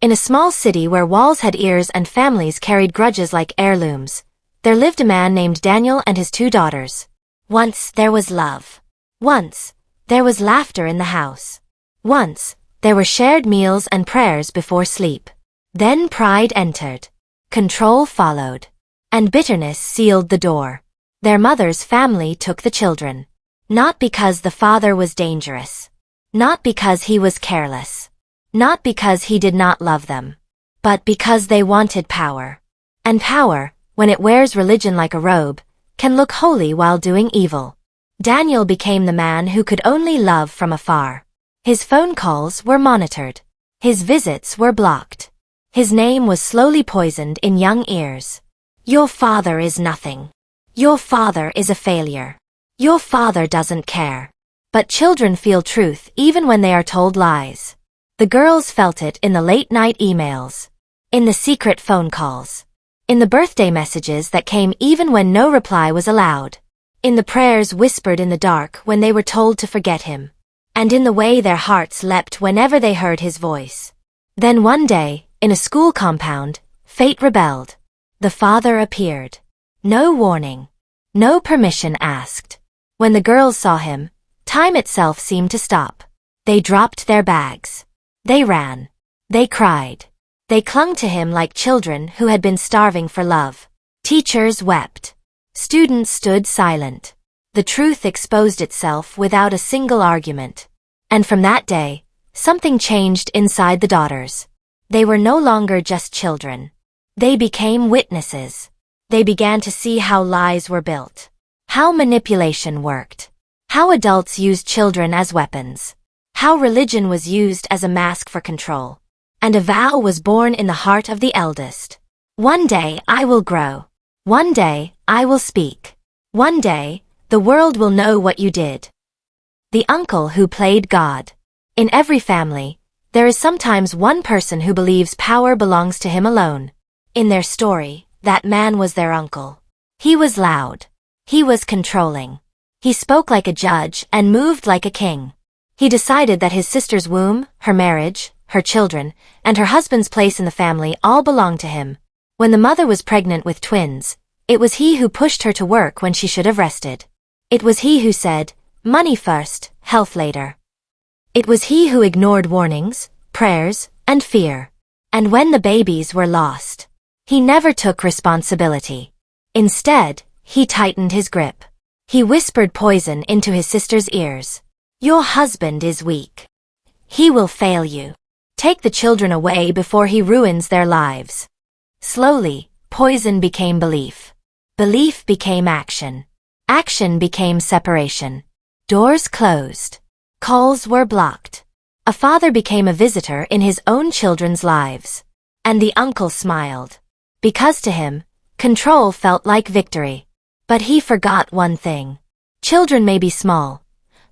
In a small city where walls had ears and families carried grudges like heirlooms, there lived a man named Daniel and his 2 daughters. Once there was love. Once there was laughter in the house. Once there were shared meals and prayers before sleep. Then pride entered. Control followed. And bitterness sealed the door. Their mother's family took the children. Not because the father was dangerous. Not because he was careless. Not because he did not love them. But because they wanted power. And power, when it wears religion like a robe, can look holy while doing evil. Daniel became the man who could only love from afar. His phone calls were monitored. His visits were blocked. His name was slowly poisoned in young ears. Your father is nothing. Your father is a failure. Your father doesn't care. But children feel truth even when they are told lies. The girls felt it in the late-night emails. In the secret phone calls. In the birthday messages that came even when no reply was allowed. In the prayers whispered in the dark when they were told to forget him. And in the way their hearts leapt whenever they heard his voice. Then one day, in a school compound, fate rebelled. The father appeared. No warning. No permission asked. When the girls saw him, time itself seemed to stop. They dropped their bags. They ran. They cried. They clung to him like children who had been starving for love. Teachers wept. Students stood silent. The truth exposed itself without a single argument. And from that day, something changed inside the daughters. They were no longer just children. They became witnesses. They began to see how lies were built. How manipulation worked. How adults used children as weapons. How religion was used as a mask for control. And a vow was born in the heart of the eldest. One day I will grow. One day I will speak. One day the world will know what you did. The uncle who played God. In every family, there is sometimes one person who believes power belongs to him alone. In their story, that man was their uncle. He was loud. He was controlling. He spoke like a judge and moved like a king. He decided that his sister's womb, her marriage, her children, and her husband's place in the family all belonged to him. When the mother was pregnant with twins, it was he who pushed her to work when she should have rested. It was he who said, money first, health later. It was he who ignored warnings, prayers, and fear. And when the babies were lost, he never took responsibility. Instead, he tightened his grip. He whispered poison into his sister's ears. Your husband is weak. He will fail you. Take the children away before he ruins their lives. Slowly, poison became belief. Belief became action. Action became separation. Doors closed. Calls were blocked. A father became a visitor in his own children's lives. And the uncle smiled. Because to him, control felt like victory. But he forgot one thing. Children may be small,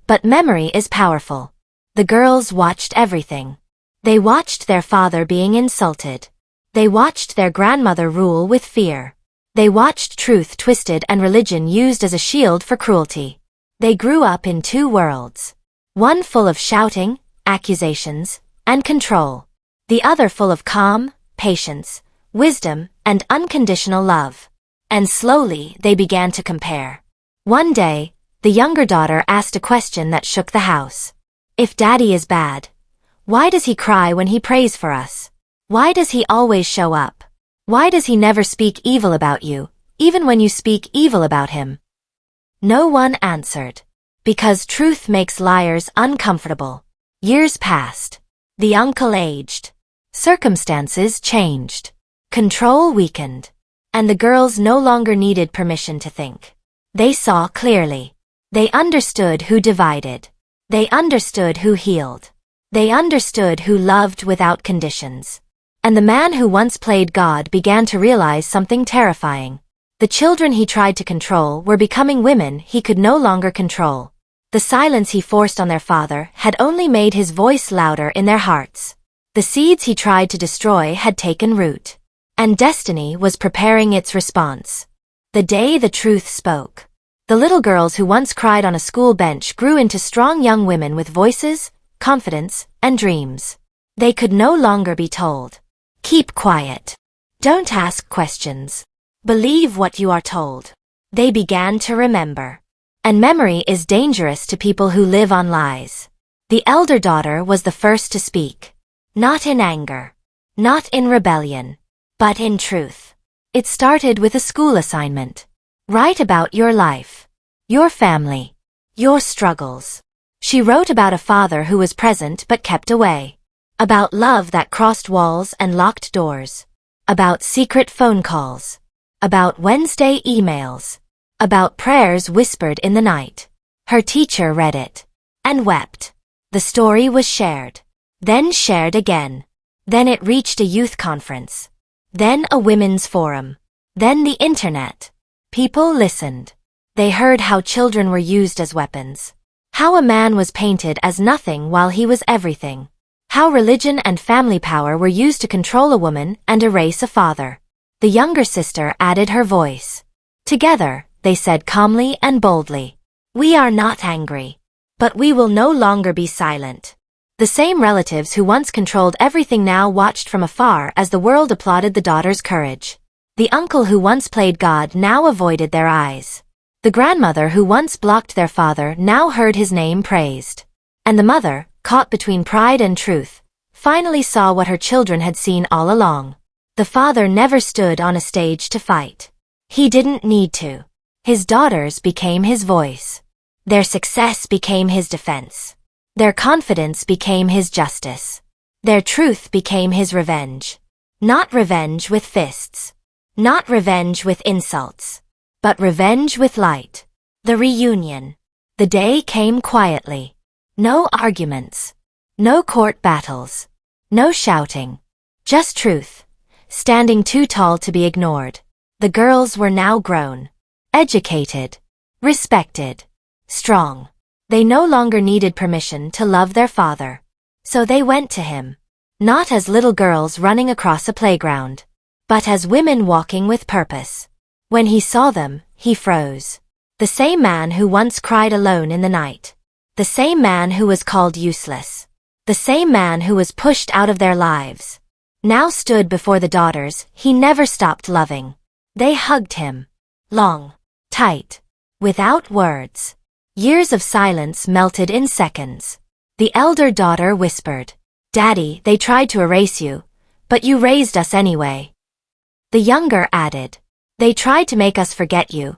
but memory is powerful. The girls watched everything. They watched their father being insulted. They watched their grandmother rule with fear. They watched truth twisted and religion used as a shield for cruelty. They grew up in 2 worlds. One full of shouting, accusations, and control. The other full of calm, patience, wisdom, and unconditional love. And slowly they began to compare. One day, the younger daughter asked a question that shook the house. If Daddy is bad, why does he cry when he prays for us? Why does he always show up? Why does he never speak evil about you, even when you speak evil about him? No one answered. Because truth makes liars uncomfortable. Years passed. The uncle aged. Circumstances changed. Control weakened. And the girls no longer needed permission to think. They saw clearly. They understood who divided. They understood who healed. They understood who loved without conditions. And the man who once played God began to realize something terrifying. The children he tried to control were becoming women he could no longer control. The silence he forced on their father had only made his voice louder in their hearts. The seeds he tried to destroy had taken root. And destiny was preparing its response. The day the truth spoke. The little girls who once cried on a school bench grew into strong young women with voices, confidence, and dreams. They could no longer be told. Keep quiet. Don't ask questions. Believe what you are told. They began to remember. And memory is dangerous to people who live on lies. The elder daughter was the first to speak. Not in anger. Not in rebellion. But in truth. It started with a school assignment. Write about your life. Your family. Your struggles. She wrote about a father who was present but kept away. About love that crossed walls and locked doors. About secret phone calls. About Wednesday emails. About prayers whispered in the night. Her teacher read it. And wept. The story was shared. Then shared again. Then it reached a youth conference. Then a women's forum. Then the internet. People listened. They heard how children were used as weapons. How a man was painted as nothing while he was everything. How religion and family power were used to control a woman and erase a father. The younger sister added her voice. Together, they said calmly and boldly, "We are not angry. But we will no longer be silent." The same relatives who once controlled everything now watched from afar as the world applauded the daughter's courage. The uncle who once played God now avoided their eyes. The grandmother who once blocked their father now heard his name praised. And the mother, caught between pride and truth, finally saw what her children had seen all along. The father never stood on a stage to fight. He didn't need to. His daughters became his voice. Their success became his defense. Their confidence became his justice. Their truth became his revenge. Not revenge with fists. Not revenge with insults. But revenge with light. The reunion. The day came quietly. No arguments. No court battles. No shouting. Just truth. Standing too tall to be ignored. The girls were now grown. Educated. Respected. Strong. They no longer needed permission to love their father. So they went to him. Not as little girls running across a playground. But as women walking with purpose. When he saw them, he froze. The same man who once cried alone in the night. The same man who was called useless. The same man who was pushed out of their lives. Now stood before the daughters he never stopped loving. They hugged him. Long. Tight. Without words. Years of silence melted in seconds. The elder daughter whispered, "Daddy, they tried to erase you, but you raised us anyway." The younger added, "They tried to make us forget you,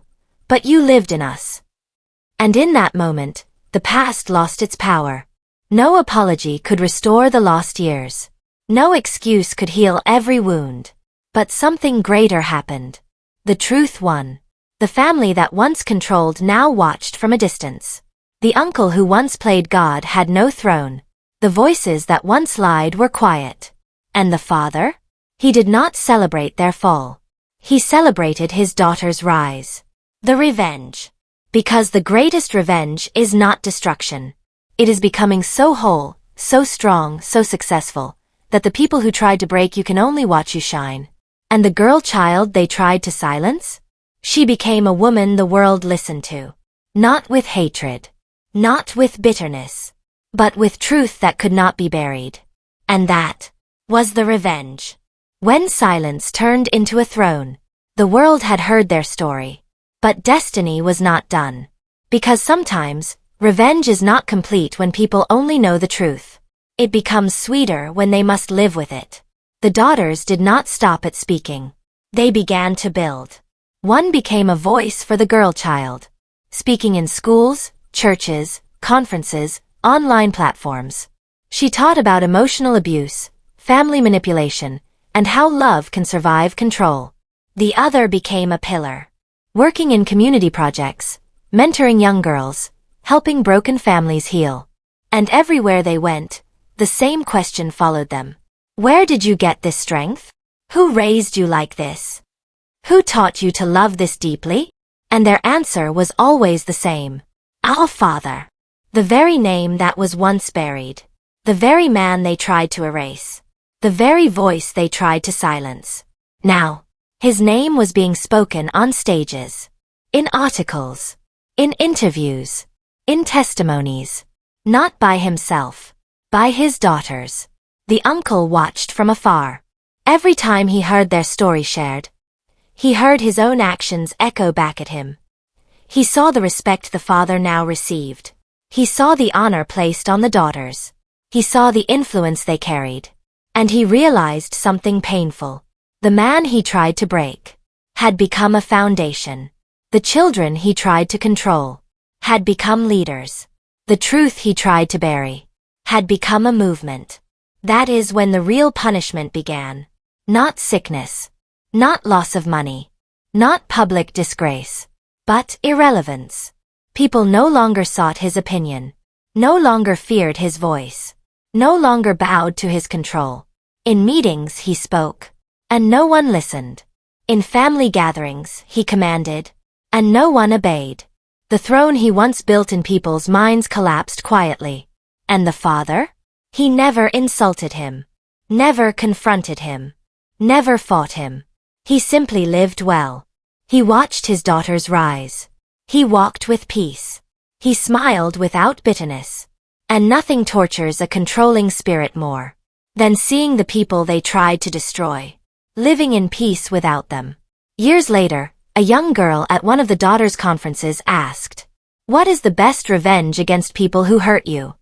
but you lived in us." And in that moment, the past lost its power. No apology could restore the lost years. No excuse could heal every wound. But something greater happened. The truth won. The family that once controlled now watched from a distance. The uncle who once played God had no throne. The voices that once lied were quiet. And the father? He did not celebrate their fall. He celebrated his daughter's rise. The revenge. Because the greatest revenge is not destruction. It is becoming so whole, so strong, so successful, that the people who tried to break you can only watch you shine. And the girl child they tried to silence? She became a woman the world listened to. Not with hatred. Not with bitterness. But with truth that could not be buried. And that was the revenge. When silence turned into a throne, the world had heard their story. But destiny was not done. Because sometimes, revenge is not complete when people only know the truth. It becomes sweeter when they must live with it. The daughters did not stop at speaking. They began to build. One became a voice for the girl child. Speaking in schools, churches, conferences, online platforms. She taught about emotional abuse, family manipulation, and how love can survive control. The other became a pillar. Working in community projects, mentoring young girls, helping broken families heal. And everywhere they went, the same question followed them. Where did you get this strength? Who raised you like this? Who taught you to love this deeply? And their answer was always the same. Our Father. The very name that was once buried. The very man they tried to erase. The very voice they tried to silence. Now, his name was being spoken on stages. In articles. In interviews. In testimonies. Not by himself. By his daughters. The uncle watched from afar. Every time he heard their story shared, he heard his own actions echo back at him. He saw the respect the father now received. He saw the honor placed on the daughters. He saw the influence they carried. And he realized something painful. The man he tried to break had become a foundation. The children he tried to control had become leaders. The truth he tried to bury had become a movement. That is when the real punishment began. Not sickness, not loss of money, not public disgrace, but irrelevance. People no longer sought his opinion, no longer feared his voice, no longer bowed to his control. In meetings he spoke, and no one listened. In family gatherings he commanded, and no one obeyed. The throne he once built in people's minds collapsed quietly. And the father? He never insulted him, never confronted him, never fought him. He simply lived well. He watched his daughters rise. He walked with peace. He smiled without bitterness. And nothing tortures a controlling spirit more than seeing the people they tried to destroy living in peace without them. Years later, a young girl at one of the daughters' conferences asked, "What is the best revenge against people who hurt you?"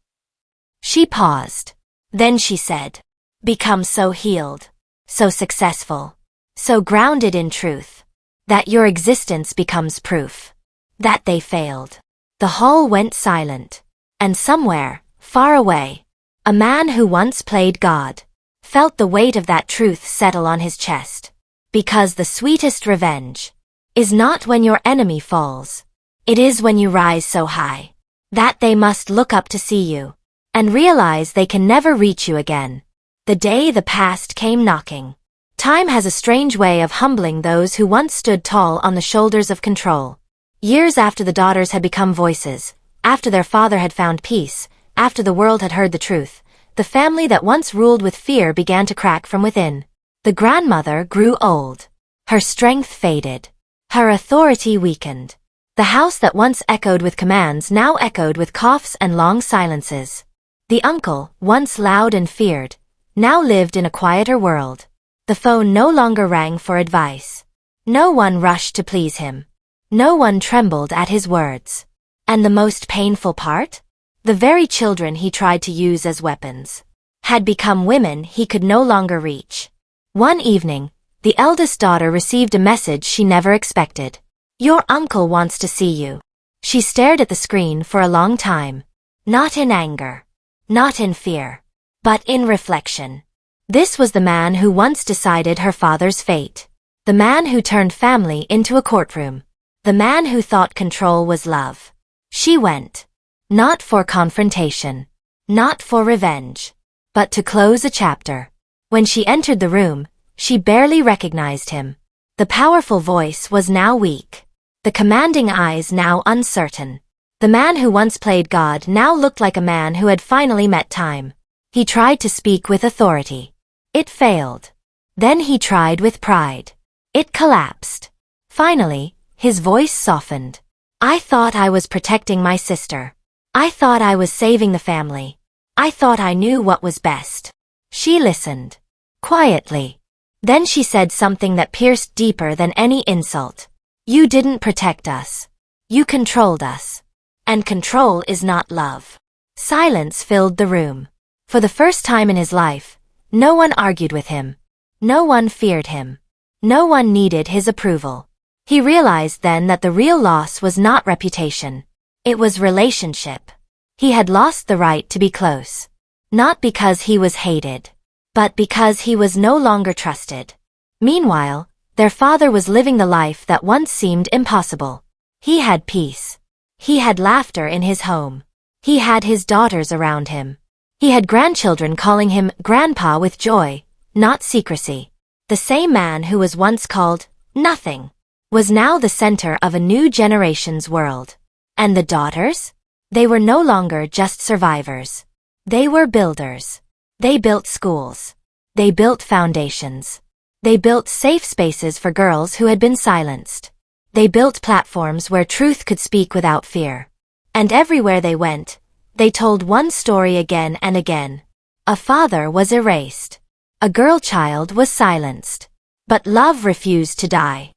She paused. Then she said, "Become so healed, so successful, so grounded in truth, that your existence becomes proof that they failed." The hall went silent, and somewhere, far away, a man who once played God felt the weight of that truth settle on his chest. Because the sweetest revenge is not when your enemy falls. It is when you rise so high that they must look up to see you and realize they can never reach you again. The day the past came knocking. Time has a strange way of humbling those who once stood tall on the shoulders of control. Years after the daughters had become voices, after their father had found peace, after the world had heard the truth, the family that once ruled with fear began to crack from within. The grandmother grew old. Her strength faded. Her authority weakened. The house that once echoed with commands now echoed with coughs and long silences. The uncle, once loud and feared, now lived in a quieter world. The phone no longer rang for advice. No one rushed to please him. No one trembled at his words. And the most painful part? The very children he tried to use as weapons had become women he could no longer reach. One evening, the eldest daughter received a message she never expected. "Your uncle wants to see you." She stared at the screen for a long time. Not in anger. Not in fear. But in reflection. This was the man who once decided her father's fate. The man who turned family into a courtroom. The man who thought control was love. She went. Not for confrontation. Not for revenge. But to close a chapter. When she entered the room, she barely recognized him. The powerful voice was now weak. The commanding eyes now uncertain. The man who once played God now looked like a man who had finally met time. He tried to speak with authority. It failed. Then he tried with pride. It collapsed. Finally, his voice softened. "I thought I was protecting my sister. I thought I was saving the family. I thought I knew what was best." She listened. Quietly. Then she said something that pierced deeper than any insult. "You didn't protect us. You controlled us. And control is not love." Silence filled the room. For the first time in his life, no one argued with him. No one feared him. No one needed his approval. He realized then that the real loss was not reputation. It was relationship. He had lost the right to be close. Not because he was hated, but because he was no longer trusted. Meanwhile, their father was living the life that once seemed impossible. He had peace. He had laughter in his home. He had his daughters around him. He had grandchildren calling him Grandpa with joy, not secrecy. The same man who was once called nothing was now the center of a new generation's world. And the daughters? They were no longer just survivors. They were builders. They built schools. They built foundations. They built safe spaces for girls who had been silenced. They built platforms where truth could speak without fear. And everywhere they went, they told one story again and again. A father was erased. A girl child was silenced. But love refused to die.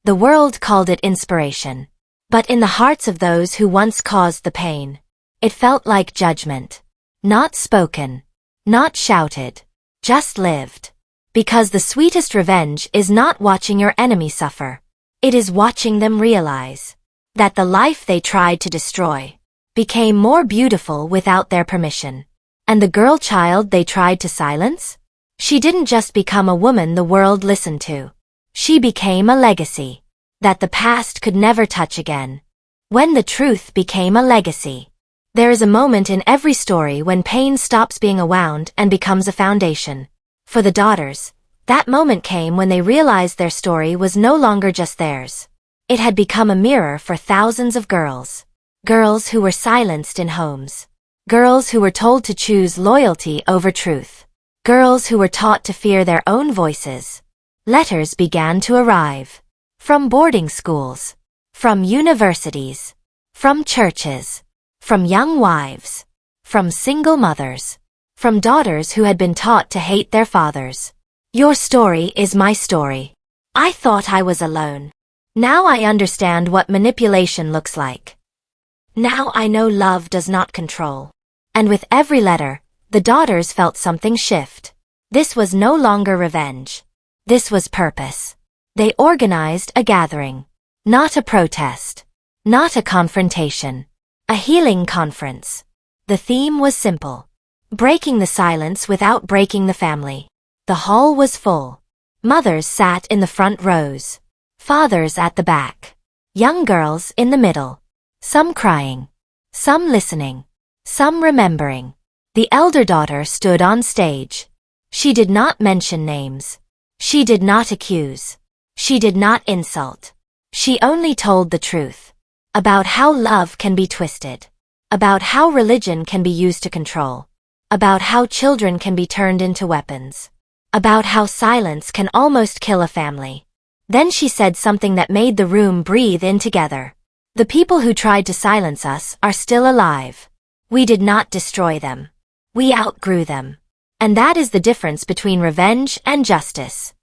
The world called it inspiration. But in the hearts of those who once caused the pain, it felt like judgment. Not spoken. Not shouted. Just lived. Because the sweetest revenge is not watching your enemy suffer. It is watching them realize that the life they tried to destroy became more beautiful without their permission. And the girl child they tried to silence? She didn't just become a woman the world listened to. She became a legacy that the past could never touch again. When the truth became a legacy. There is a moment in every story when pain stops being a wound and becomes a foundation. For the daughters, that moment came when they realized their story was no longer just theirs. It had become a mirror for thousands of girls. Girls who were silenced in homes. Girls who were told to choose loyalty over truth. Girls who were taught to fear their own voices. Letters began to arrive. From boarding schools. From universities. From churches. From young wives. From single mothers. From daughters who had been taught to hate their fathers. Your story is my story. I thought I was alone. Now I understand what manipulation looks like. Now I know love does not control. And with every letter, the daughters felt something shift. This was no longer revenge. This was purpose. They organized a gathering. Not a protest. Not a confrontation. A healing conference. The theme was simple. Breaking the silence without breaking the family. The hall was full. Mothers sat in the front rows. Fathers at the back. Young girls in the middle. Some crying. Some listening. Some remembering. The elder daughter stood on stage. She did not mention names. She did not accuse. She did not insult. She only told the truth. About how love can be twisted. About how religion can be used to control. About how children can be turned into weapons. About how silence can almost kill a family. Then she said something that made the room breathe in together. The people who tried to silence us are still alive. We did not destroy them. We outgrew them. And that is the difference between revenge and justice.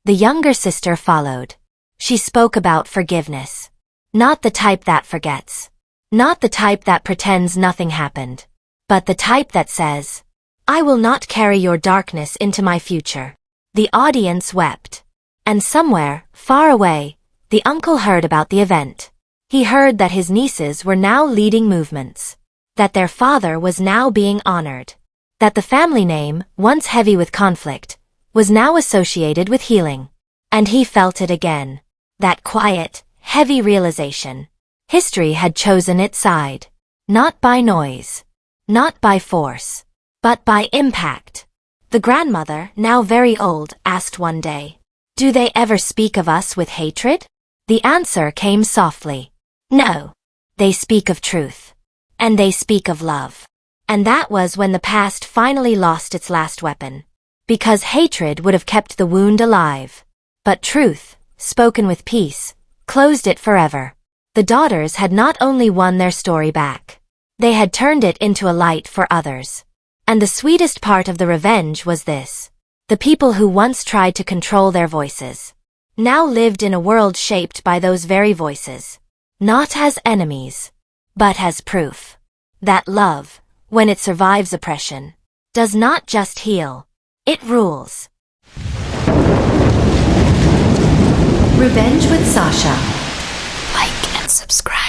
The younger sister followed. She spoke about forgiveness. Not the type that forgets. Not the type that pretends nothing happened. But the type that says, I will not carry your darkness into my future. The audience wept. And somewhere, far away, the uncle heard about the event. He heard that his nieces were now leading movements. That their father was now being honored. That the family name, once heavy with conflict, was now associated with healing. And he felt it again. That quiet, heavy realization. History had chosen its side. Not by noise. Not by force. But by impact. The grandmother, now very old, asked one day, do they ever speak of us with hatred? The answer came softly. No. They speak of truth. And they speak of love. And that was when the past finally lost its last weapon. Because hatred would have kept the wound alive. But truth, spoken with peace, closed it forever. The daughters had not only won their story back. They had turned it into a light for others. And the sweetest part of the revenge was this. The people who once tried to control their voices now lived in a world shaped by those very voices. Not as enemies, but as proof that love, when it survives oppression, does not just heal, it rules. Revenge with Sasha. Like and subscribe.